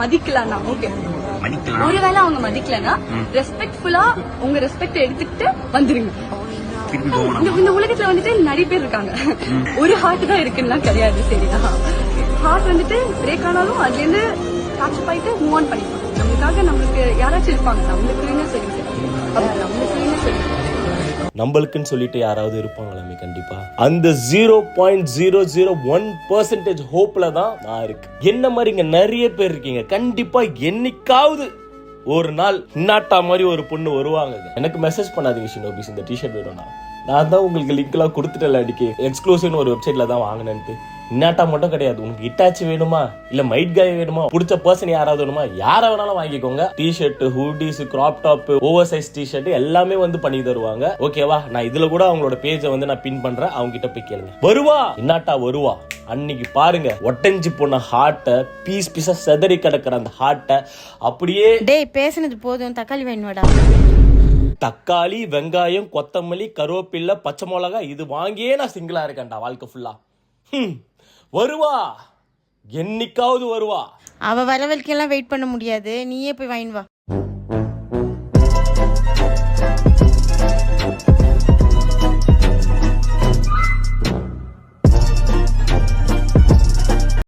மதிக்கலன்னா okay, ஒருவேளை அவங்க மதிக்கலன்னா ரெஸ்பெக்ட்ஃபுல்லா உங்க ரெஸ்பெக்ட் எடுத்துக்கிட்டு வந்துருங்க. இந்த உலகத்துல வந்துட்டு நிறைய பேர் இருக்காங்க, ஒரு ஹார்ட் தான் இருக்குன்னா கிடையாது. சரிதான், ஹார்ட் வந்துட்டு பிரேக் ஆனாலும் அதுல இருந்து கேட்ச் ஆயிட்டு மூவ் ஆன் பண்ணிக்கலாம். நமக்காக நம்மளுக்கு யாராச்சும் இருப்பாங்க, நம்மளுக்குன்னு சொல்லி நம்மளுக்குன்னு சொல்லிட்டு யாராவது இருப்பாங்களாமே கண்டிப்பா. அந்த 0.001% ஹோப்ல தான் நான் இருக்கு. என்ன மாதிரி இங்க நிறைய பேர் இருக்கீங்க. கண்டிப்பா என்னைக்காவது ஒரு நாள் இன்னாட்டா மாதிரி ஒரு பொண்ணு வருவாங்க. எனக்கு மெசேஜ் பண்ணாதீங்க ஷினோபிஸ், இந்த டிஷர்ட் வேணும்னா நான் தான் உங்களுக்கு லிங்க் எல்லாம் கொடுத்துட்டேன். அடிக்கி எக்ஸ்க்ளூசிவ்னு ஒரு வெப்சைட்ல தான் வாங்கினேன்ட்டு. இன்னாட்டா மட்டும் கிடையாது, உனக்கு இட்டாச்சி வேணுமா இல்ல மைட் காய் வேணுமா, பிடிச்ச பர்சன் யாராவது வேணுமா, யார வேணாலும் வாங்கிக்கோங்க. T-shirt, hoodies, crop top, oversize t-shirt எல்லாமே வந்து பண்ணி தருவாங்க. ஓகேவா? நான் இதுல கூட அவங்களோட பேஜை வந்து நான் பின் பண்றேன், அவங்க கிட்ட போய் கேளுங்க. வருவா இன்னாட்டா வருவா. அன்னைக்கு பாருங்க ஒட்டஞ்சி போன ஹார்ட்ட பீஸ் பீஸா செதறி கிடக்குற அந்த ஹார்ட்ட அப்படியே. டேய் பேசுனது போதும், தக்காளி வேணுமாடா? தக்காளி, வெங்காயம், கொத்தமல்லி, கருவேப்பில்லை, பச்சை மிளகா இது வாங்கியே நான் சிங்கிளா இருக்கேன்டா வாழ்க்கை ஃபுல்லா. வருவா, என்னைக்காவது வருவா. அவ வர வரைக்கும் எல்லாம் வெயிட் பண்ண முடியாது, நீயே போய் வாங்கிட்டு வா.